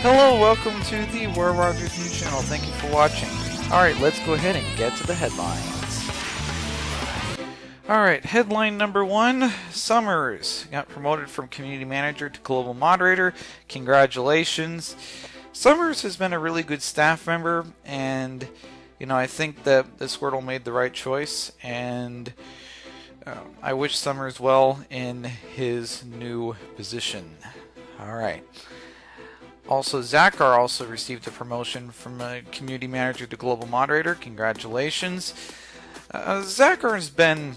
Hello, welcome to the War Rogers News Channel. Thank you for watching. Alright, let's go ahead and get to the headlines. Alright, headline number 1, Summers got promoted from community manager to global moderator. Congratulations. Summers has been a really good staff member, and I think that this Squirtle made the right choice, and I wish Summers well in his new position. Alright. Also, Zakar also received a promotion from a community manager to global moderator. Congratulations. Zakar has been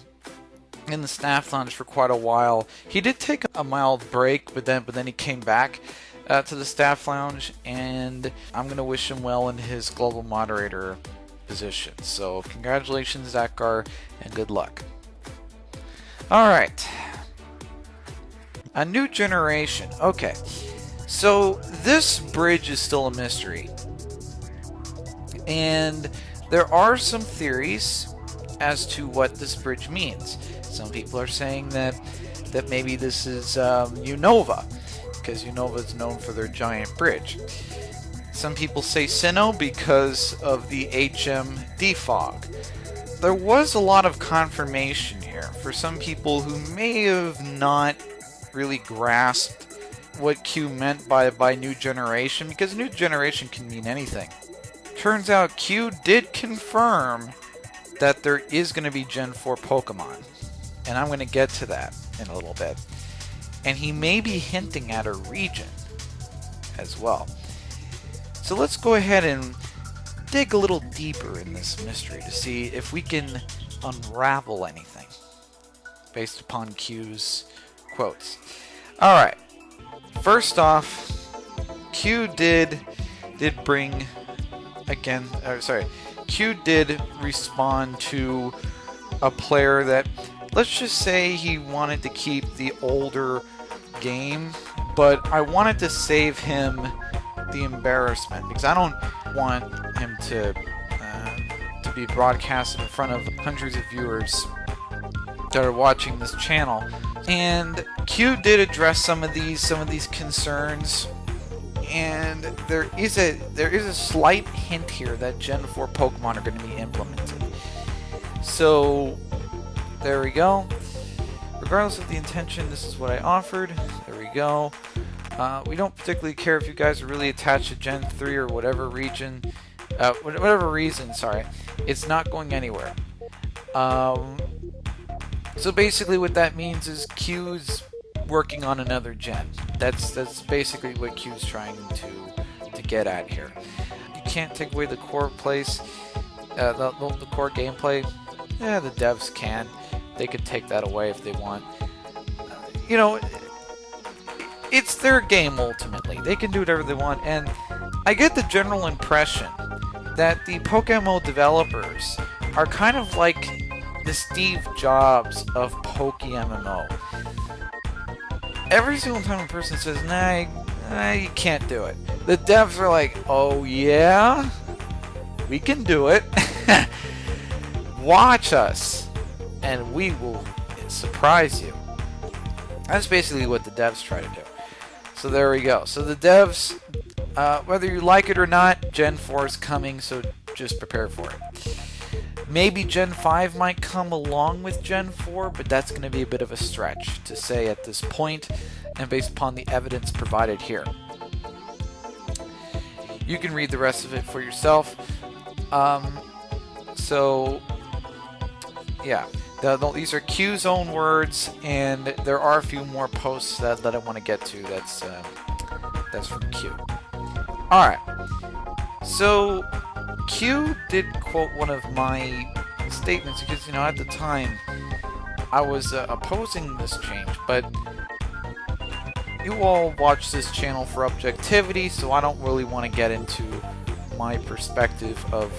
in the staff lounge for quite a while. He did take a mild break, but then he came back to the staff lounge, and I'm going to wish him well in his global moderator position. So congratulations, Zakar, and good luck. Alright. A new generation. Okay. So this bridge is still a mystery, and there are some theories as to what this bridge means. Some people are saying that maybe this is Unova, because Unova is known for their giant bridge. Some people say Sinnoh because of the HM defog. There was a lot of confirmation here for some people who may have not really grasped what Q meant by new generation, because new generation can mean anything. Turns out Q did confirm that there is going to be Gen 4 Pokemon, and I'm going to get to that in a little bit. And he may be hinting at a region as well. So let's go ahead and dig a little deeper in this mystery to see if we can unravel anything based upon Q's quotes. Alright. First off, Q did bring again. Q did respond to a player that, let's just say, he wanted to keep the older game, but I wanted to save him the embarrassment, because I don't want him to be broadcasted in front of hundreds of viewers that are watching this channel. And Q did address some of these concerns, and there is a slight hint here that Gen 4 Pokemon are going to be implemented. So there we go. Regardless of the intention, this is what I offered. There we go. We don't particularly care if you guys are really attached to Gen 3 or whatever region, whatever reason. Sorry, it's not going anywhere. So basically what that means is Q's working on another gen. That's basically what Q's trying to get at here. You can't take away the core place, the core gameplay. Yeah, the devs can. They could take that away if they want. It's their game ultimately. They can do whatever they want, and I get the general impression that the PokeMMO developers are kind of like the Steve Jobs of PokeMMO. Every single time a person says, nah, you can't do it, the devs are like, oh yeah? We can do it. Watch us, and we will surprise you. That's basically what the devs try to do. So there we go. So the devs, whether you like it or not, Gen 4 is coming, so just prepare for it. Maybe Gen 5 might come along with Gen 4, but that's going to be a bit of a stretch to say at this point, and based upon the evidence provided here. You can read the rest of it for yourself. So, yeah, these are Q's own words, and there are a few more posts that I want to get to. That's from Q. Alright, so Q did quote one of my statements, because at the time I was opposing this change, but you all watch this channel for objectivity, so I don't really want to get into my perspective of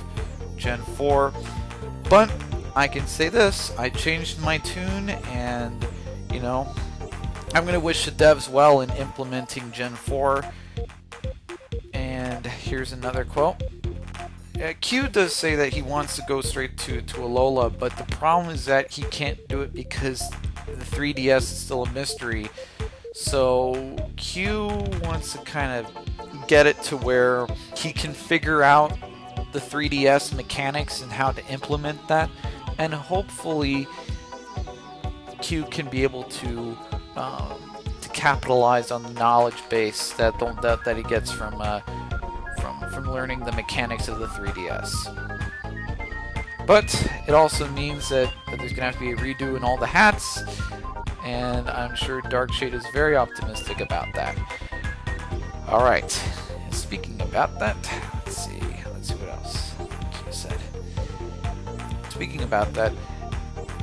Gen 4, but I can say this: I changed my tune, and I'm going to wish the devs well in implementing Gen 4. And here's another quote. Q does say that he wants to go straight to Alola, but the problem is that he can't do it because the 3DS is still a mystery. So Q wants to kind of get it to where he can figure out the 3DS mechanics and how to implement that, and hopefully Q can be able to capitalize on the knowledge base that he gets from learning the mechanics of the 3DS. But it also means that there's going to have to be a redo in all the hats, and I'm sure Darkshade is very optimistic about that. Alright, speaking about that, let's see what else Q said. Speaking about that,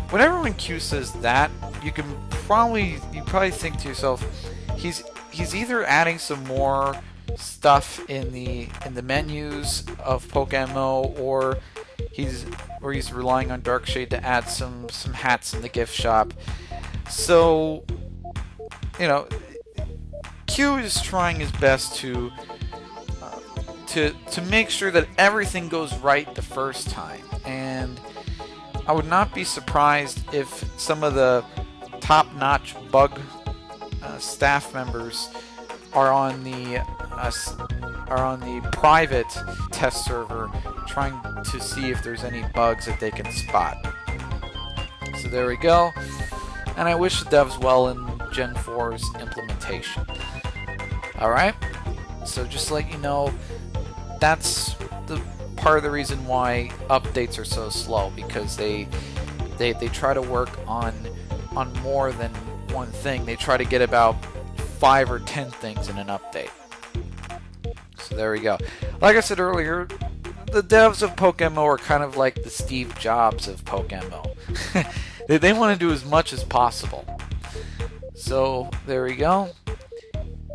whenever when Q says that, you probably think to yourself, he's either adding some more stuff in the menus of PokeMMO, or he's relying on Darkshade to add some hats in the gift shop. So, you know, Q is trying his best to make sure that everything goes right the first time, and I would not be surprised if some of the top-notch bug staff members are on the private test server trying to see if there's any bugs that they can spot. So there we go. And I wish the devs well in Gen 4's implementation. Alright, so just to let you know, that's the part of the reason why updates are so slow, because they try to work on more than one thing. They try to get about 5 or 10 things in an update. So there we go. Like I said earlier, the devs of PokeMMO are kind of like the Steve Jobs of PokeMMO. They want to do as much as possible. So there we go.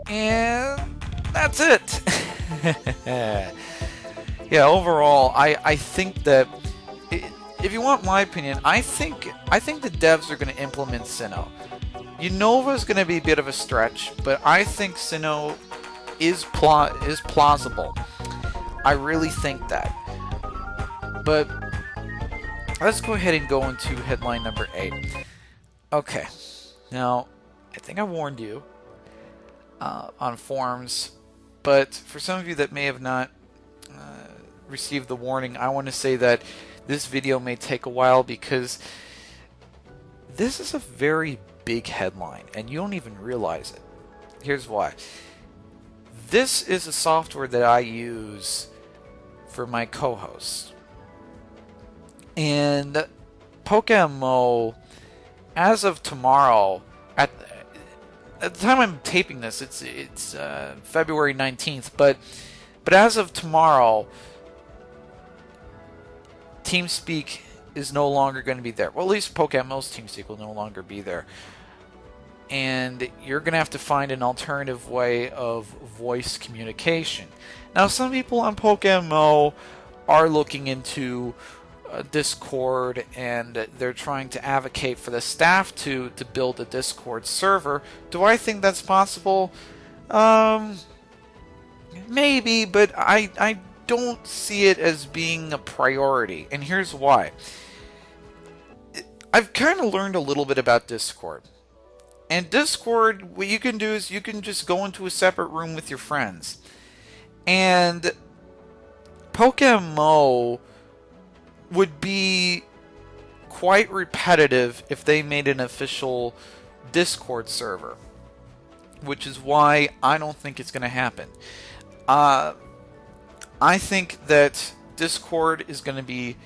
And that's it. Yeah, overall, I think that, if you want my opinion, I think the devs are going to implement Sinnoh. Unova is going to be a bit of a stretch, but I think Sinnoh is plausible. I really think that. But let's go ahead and go into headline number 8. Okay, now I think I warned you on forums, but for some of you that may have not received the warning, I want to say that this video may take a while, because this is a very big headline and you don't even realize it. Here's why. This is a software that I use for my co-hosts, and PokeMMO, as of tomorrow, at the time I'm taping this, it's February 19th, but as of tomorrow, TeamSpeak is no longer going to be there. Well, at least PokeMMO's TeamSpeak will no longer be there. And you're going to have to find an alternative way of voice communication. Now, some people on PokeMMO are looking into Discord, and they're trying to advocate for the staff to build a Discord server. Do I think that's possible? Maybe, but I don't see it as being a priority, and here's why. I've kind of learned a little bit about Discord. And Discord, what you can do is you can just go into a separate room with your friends. And PokeMMO would be quite repetitive if they made an official Discord server, which is why I don't think it's going to happen. I think that Discord is going to be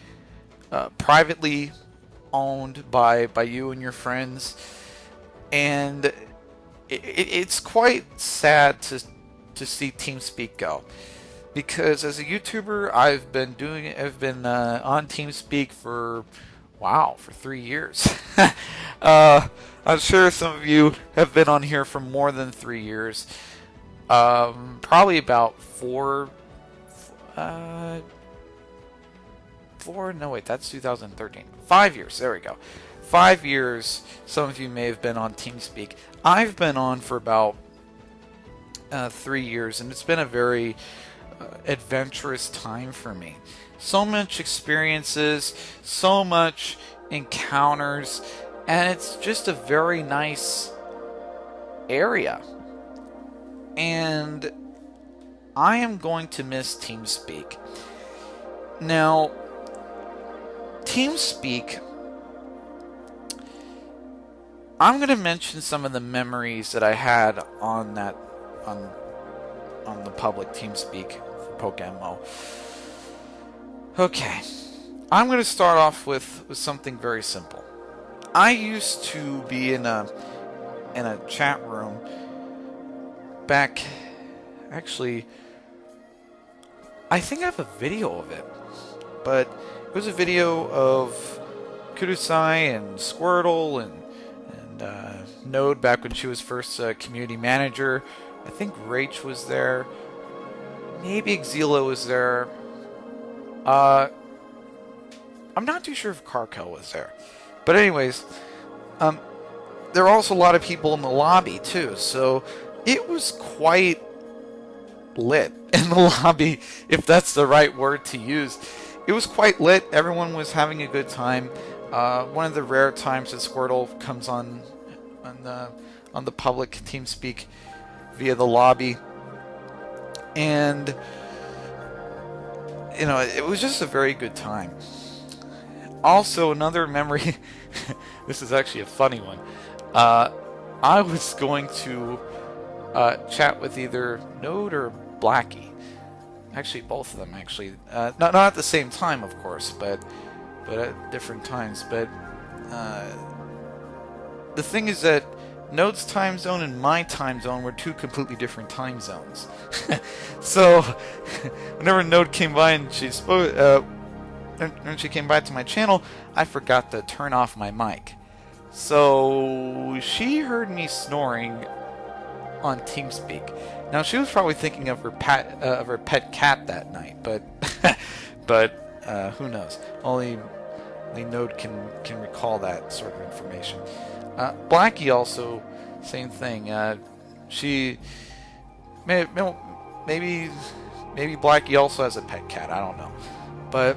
privately owned by you and your friends, and it's quite sad to see TeamSpeak go, because as a YouTuber, I've been on TeamSpeak for 3 years. I'm sure some of you have been on here for more than 3 years. Probably about 4. No, wait, that's 2013. 5 years. There we go. 5 years. Some of you may have been on TeamSpeak. I've been on for about 3 years, and it's been a very adventurous time for me. So much experiences, so much encounters, and it's just a very nice area. And I am going to miss TeamSpeak. Now, TeamSpeak, I'm going to mention some of the memories that I had on that on the public TeamSpeak for PokeMMO. Okay, I'm going to start off with something very simple. I used to be in a chat room back, actually, I think I have a video of it, but it was a video of Kudasai and Squirtle and Node back when she was first community manager. I think Rach was there. Maybe Exila was there. I'm not too sure if Karkel was there. But anyways, there were also a lot of people in the lobby too, so it was quite lit in the lobby, if that's the right word to use. It was quite lit. Everyone was having a good time. One of the rare times that Squirtle comes on the public TeamSpeak via the lobby, and you know, it was just a very good time. Also, another memory. This is actually a funny one. I was going to chat with either Node or Blackie. Actually, both of them. Actually, not at the same time, of course, but at different times. But the thing is that Node's time zone and my time zone were two completely different time zones. So whenever Node came by and when she came by to my channel, I forgot to turn off my mic. So she heard me snoring on TeamSpeak. Now she was probably thinking of her pet cat that night, but who knows? Only Node can recall that sort of information. Blackie also, same thing. She maybe Blackie also has a pet cat. I don't know, but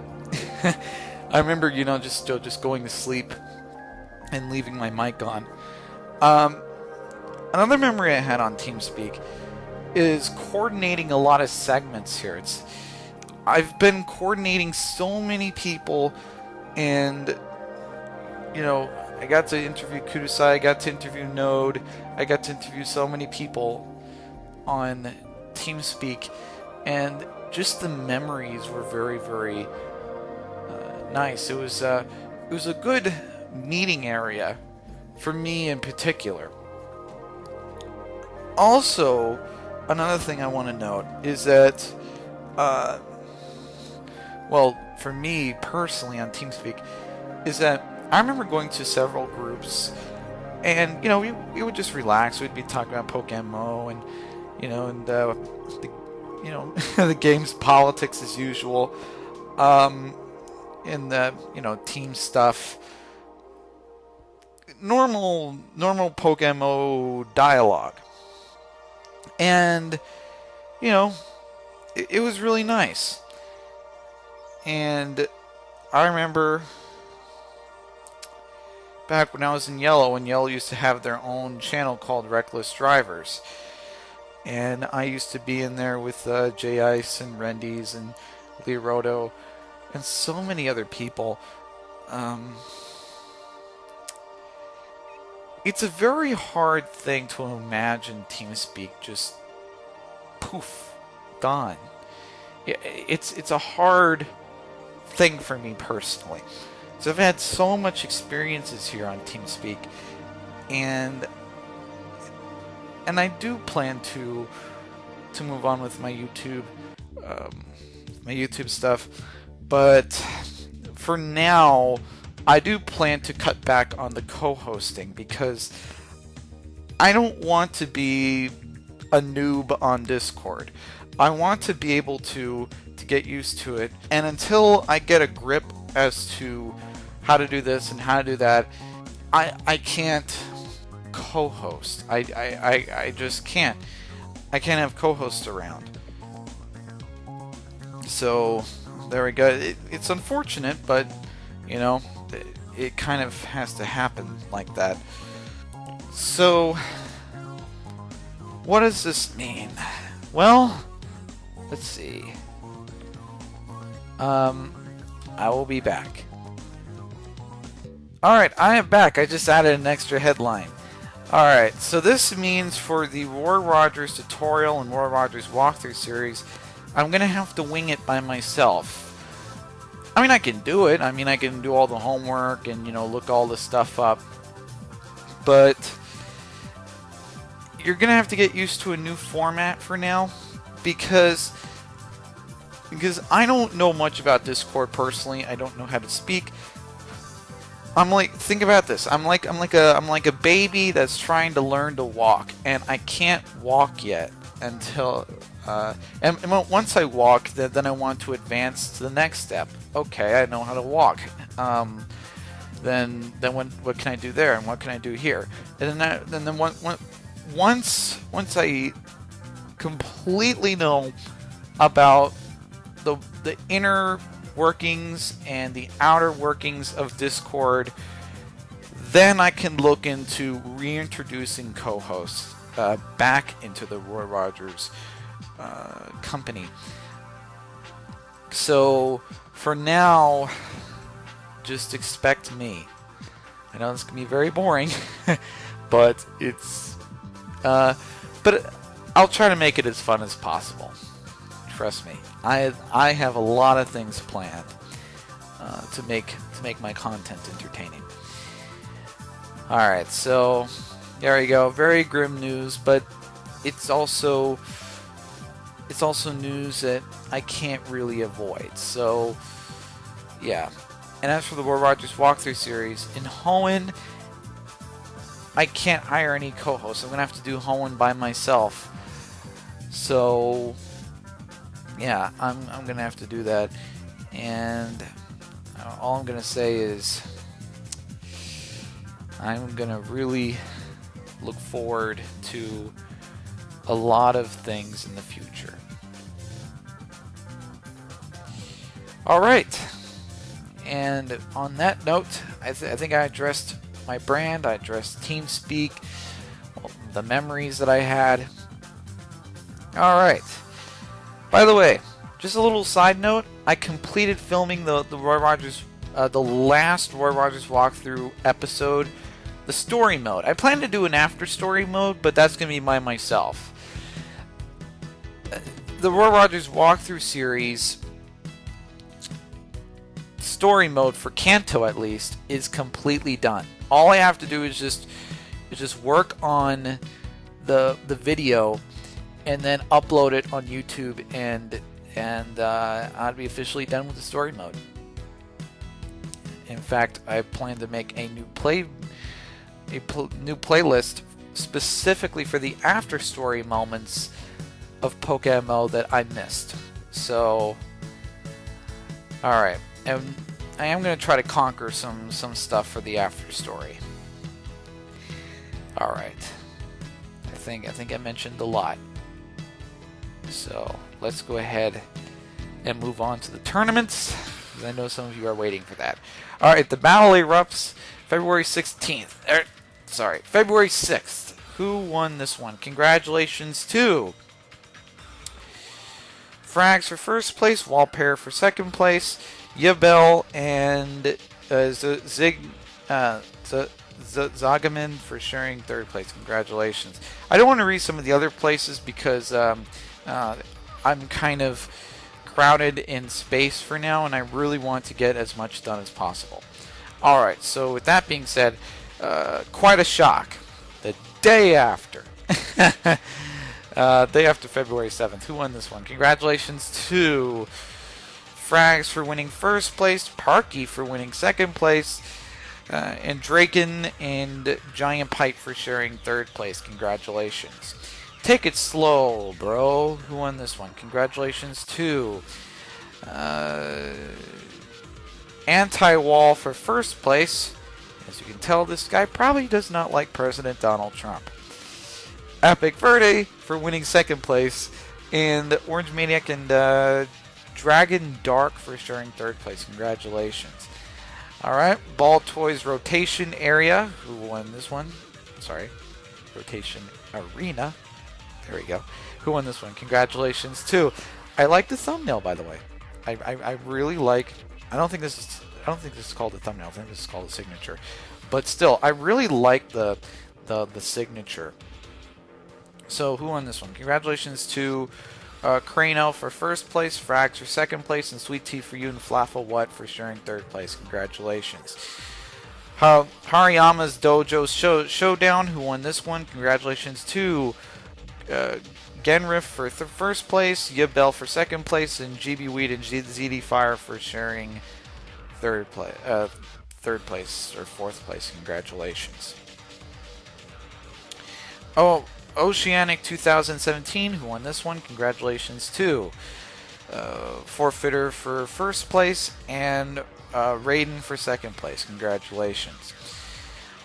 I remember, you know, just going to sleep and leaving my mic on. Another memory I had on TeamSpeak is coordinating a lot of segments here. I've been coordinating so many people, and you know, I got to interview Kudasai, I got to interview Node, I got to interview so many people on TeamSpeak, and just the memories were very, very nice. It was a good meeting area for me in particular. Also, another thing I want to note is that, well, for me personally on TeamSpeak, is that I remember going to several groups, and you know, we would just relax. We'd be talking about PokeMMO and you know, and the the game's politics as usual, in the team stuff, normal PokeMMO dialogue, and you know, it was really nice. And I remember back when I was in Yellow, when Yellow used to have their own channel called Reckless Drivers, and I used to be in there with J-Ice and Rendies and Leoroto and so many other people. It's a very hard thing to imagine TeamSpeak just poof, gone. It's a hard thing for me personally. So I've had so much experiences here on TeamSpeak, and I do plan to move on with my YouTube stuff, but for now I do plan to cut back on the co-hosting because I don't want to be a noob on Discord. I want to be able to get used to it, and until I get a grip as to how to do this and how to do that, I can't co-host. I just can't. I can't have co-hosts around. So there we go. It's unfortunate, but you know, it kind of has to happen like that. So what does this mean? Well, Let's see. I will be back. Alright, I am back. I just added an extra headline. Alright, so this means for the Roy Rogers tutorial and Roy Rogers walkthrough series, I'm going to have to wing it by myself. I mean, I can do it. I mean, I can do all the homework and, you know, look all the stuff up. But you're going to have to get used to a new format for now, because I don't know much about Discord personally. I don't know how to speak. I'm like, think about this. I'm like a baby that's trying to learn to walk, and I can't walk yet until and once I walk, then I want to advance to the next step. Okay, I know how to walk. Then what can I do there, and what can I do here? And then once I completely know about the inner workings and the outer workings of Discord, then I can look into reintroducing co-hosts back into the Roy Rogers company. So for now, just expect me. I know it's gonna be very boring, but it's but I'll try to make it as fun as possible. Trust me, I have a lot of things planned to make my content entertaining. All right, so there you go. Very grim news, but it's also news that I can't really avoid. So yeah. And as for the Roy Rogers walkthrough series in Hoenn, I can't hire any co-hosts. I'm gonna have to do Hoenn by myself. So yeah, I'm gonna have to do that, and all I'm gonna say is I'm gonna really look forward to a lot of things in the future. Alright, and on that note, I think I addressed my brand, I addressed TeamSpeak, the memories that I had. Alright. By the way, just a little side note, I completed filming the Roy Rogers, the last Roy Rogers walkthrough episode, the story mode. I plan to do an after story mode, but that's going to be by myself. The Roy Rogers walkthrough series story mode for Kanto, at least, is completely done. All I have to do is just work on the video and then upload it on YouTube, and I'd be officially done with the story mode. In fact, I plan to make a new playlist specifically for the after story moments of PokeMMO that I missed. So, all right, and I am going to try to conquer some stuff for the after story. All right, I think I mentioned a lot. So let's go ahead and move on to the tournaments, because I know some of you are waiting for that. All right, the battle erupts February 16th. February 6th. Who won this one? Congratulations to Frags for first place, Walpair for second place, Yabel and Zagaman for sharing third place. Congratulations. I don't want to read some of the other places because I'm kind of crowded in space for now, and I really want to get as much done as possible. Alright, so with that being said, quite a shock. The day after. Day after February 7th. Who won this one? Congratulations to Frags for winning first place, Parky for winning second place, and Draken and Giant Pipe for sharing third place. Congratulations. Take it slow, bro. Who won this one? Congratulations to Anti-Wall for first place. As you can tell, this guy probably does not like President Donald Trump. Epic Verde for winning second place, and Orange Maniac and Dragon Dark for sharing third place. Congratulations. Alright, Ball Toys Rotation Area. Who won this one? Sorry. Rotation Arena. There we go. Who won this one? Congratulations to I like the thumbnail, by the way. I really like. I don't think this is called a thumbnail. I think this is called a signature. But still, I really like the signature. So who won this one? Congratulations to Crano for first place, Frags for second place, and Sweet Tea for you, and Flaffa What for sharing third place. Congratulations. Hariyama's Dojo Showdown, who won this one? Congratulations to Genriff for first place, Yibel for second place, and GB Weed and ZD Fire for sharing third place or fourth place. Congratulations. Oh, Oceanic 2017, who won this one? Congratulations to Forfeiter for first place and Raiden for second place. Congratulations.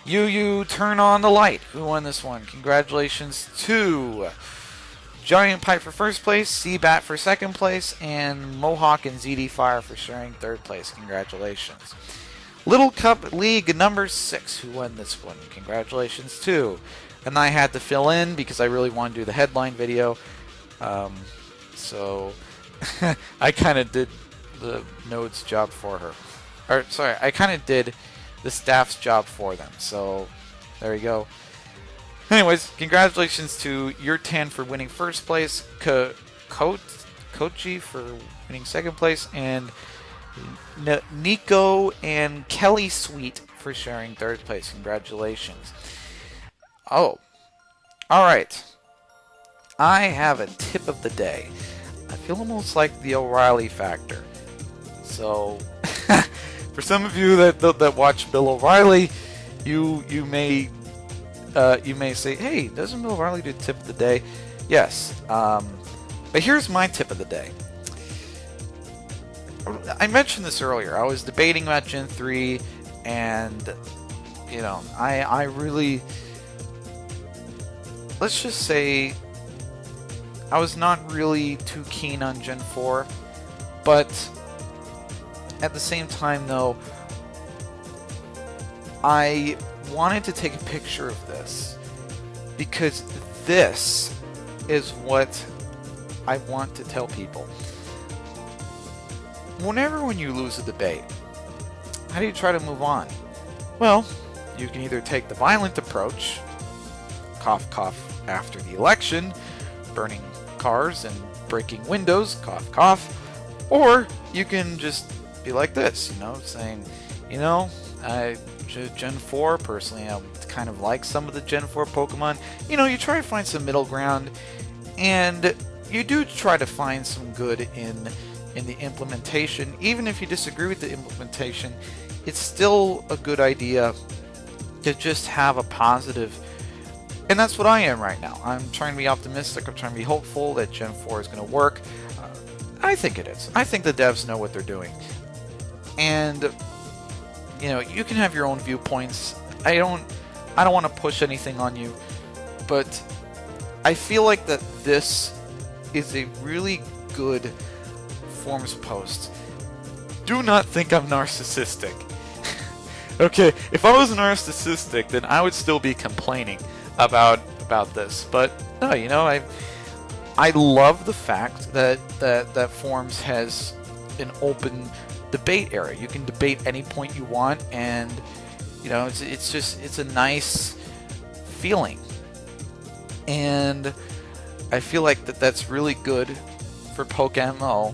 You Turn On the Light, who won this one? Congratulations to Giant Pipe for first place, Seabat for second place, and Mohawk and ZD Fire for sharing third place. Congratulations. Little Cup League number 6, who won this one? Congratulations to. And I had to fill in because I really want to do the headline video. So I kind of did the node's job for her. Or sorry, I kind of did the staff's job for them. So there you go. Anyways, congratulations to Yurtan for winning first place, Kochi for winning second place, and Nico and Kelly Sweet for sharing third place. Congratulations. Oh, alright. I have a tip of the day. I feel almost like the O'Reilly factor. So, for some of you that watch Bill O'Reilly, you may say, hey, doesn't Bill O'Reilly do tip of the day? Yes. But here's my tip of the day. I mentioned this earlier. I was debating about Gen 3, and, you know, I really... Let's just say I was not really too keen on Gen 4, but at the same time, though, I wanted to take a picture of this because this is what I want to tell people. When you lose a debate, how do you try to move on? Well, you can either take the violent approach, cough, cough, after the election, burning cars and breaking windows, cough, cough, or you can just be like this, you know, saying, you know, Gen 4, personally, I kind of like some of the Gen 4 Pokemon. You know, you try to find some middle ground, and you do try to find some good in the implementation. Even if you disagree with the implementation, it's still a good idea to just have a positive. And that's what I am right now. I'm trying to be optimistic. I'm trying to be hopeful that Gen 4 is going to work. I think it is. I think the devs know what they're doing. And, you know, you can have your own viewpoints. I don't want to push anything on you, but I feel like that this is a really good forums post. Do not think I'm narcissistic. Okay, if I was narcissistic, then I would still be complaining about this. But no, you know, I love the fact that forums has an open debate area. You can debate any point you want, and you know, it's a nice feeling. And I feel like that's really good for PokeMMO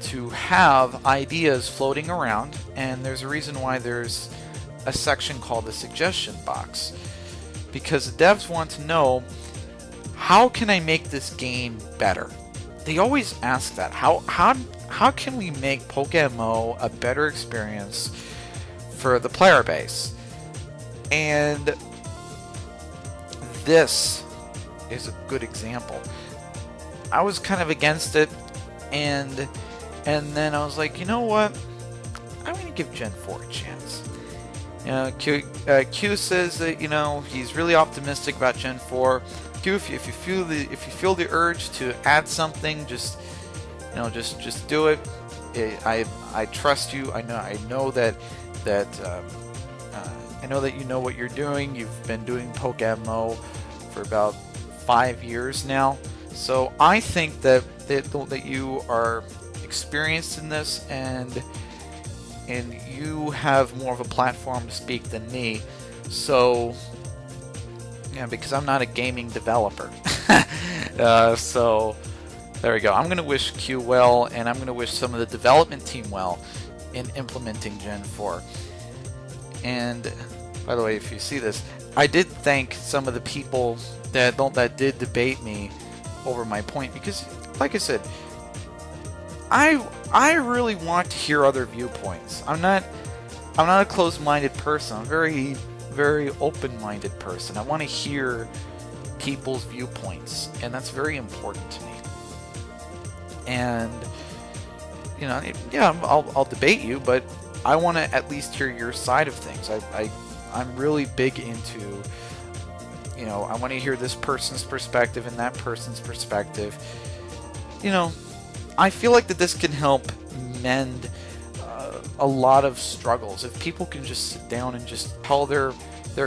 to have ideas floating around, and there's a reason why there's a section called the suggestion box, because the devs want to know, how can I make this game better? They always ask that. How can we make PokeMMO a better experience for the player base? And this is a good example. I was kind of against it, and then I was like, you know what? I'm going to give Gen 4 a chance. You know, Q says that, you know, he's really optimistic about Gen 4. Q, if you feel the urge to add something, just do it. I trust you. I know that you know what you're doing. You've been doing PokeMMO for about 5 years now, So I think that you are experienced in this, and you have more of a platform to speak than me. So yeah, because I'm not a gaming developer. So there we go. I'm going to wish Q well, and I'm going to wish some of the development team well in implementing Gen 4. And by the way, if you see this, I did thank some of the people that did debate me over my point, because like I said, I really want to hear other viewpoints. I'm not a closed-minded person. I'm a very open-minded person. I want to hear people's viewpoints, and that's very important to me. And you know, yeah, I'll debate you, but I want to at least hear your side of things. I'm really big into, you know, I want to hear this person's perspective and that person's perspective. You know, I feel like that this can help mend a lot of struggles if people can just sit down and just tell their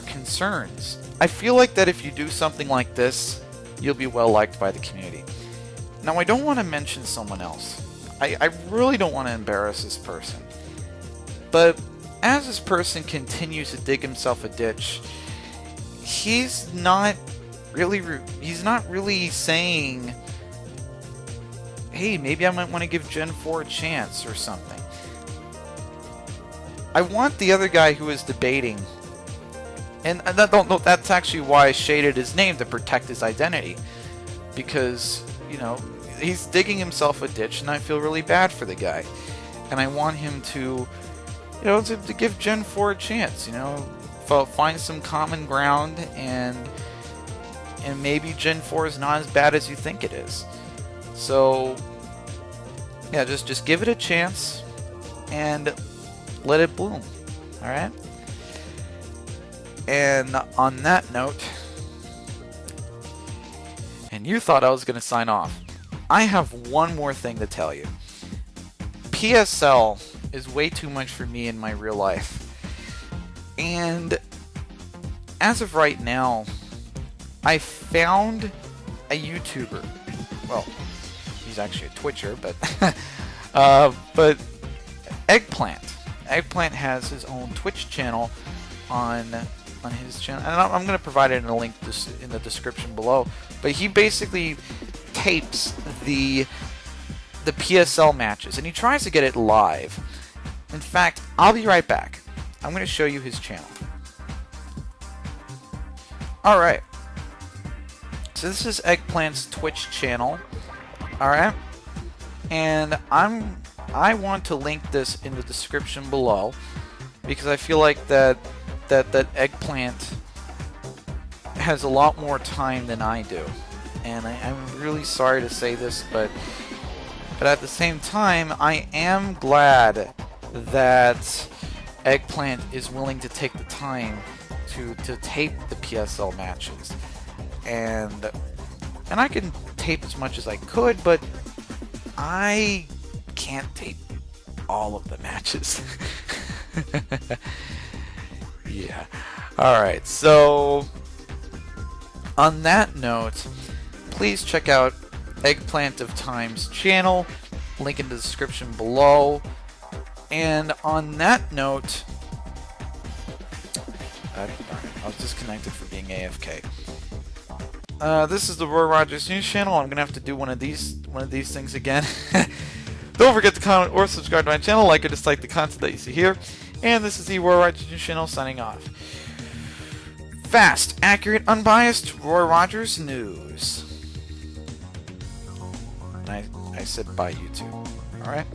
concerns. I feel like that if you do something like this, you'll be well liked by the community. Now, I don't want to mention someone else. I really don't want to embarrass this person. But as this person continues to dig himself a ditch, he's not really saying, hey, maybe I might want to give Gen 4 a chance or something. I want the other guy who is debating, and that's actually why I shaded his name, to protect his identity, because, you know, he's digging himself a ditch, and I feel really bad for the guy, and I want him to, you know, to give Gen 4 a chance, you know, find some common ground, and maybe Gen 4 is not as bad as you think it is. So yeah, just give it a chance and let it bloom. All right. And on that note, and you thought I was going to sign off, I have one more thing to tell you. PSL is way too much for me in my real life. And as of right now, I found a YouTuber. Well, he's actually a Twitcher, but Eggplant. Eggplant has his own Twitch channel on his channel, and I'm going to provide it in a link in the description below. But he basically tapes the PSL matches, and he tries to get it live. In fact, I'll be right back. I'm going to show you his channel. Alright. So this is Eggplant's Twitch channel. Alright. And I want to link this in the description below, because I feel like that Eggplant has a lot more time than I do. And I'm really sorry to say this, but at the same time, I am glad that Eggplant is willing to take the time to tape the PSL matches. And I can tape as much as I could, but I can't tape all of the matches. Yeah. Alright, so on that note, please check out Eggplant of Time's channel, link in the description below. And on that note, I was disconnected for being AFK. This is the Roy Rogers News Channel. I'm gonna have to do one of these things again. Don't forget to comment or subscribe to my channel, like or dislike the content that you see here. And this is the Roy Rogers News Channel signing off. Fast, accurate, unbiased Roy Rogers News. And I said bye, YouTube. All right.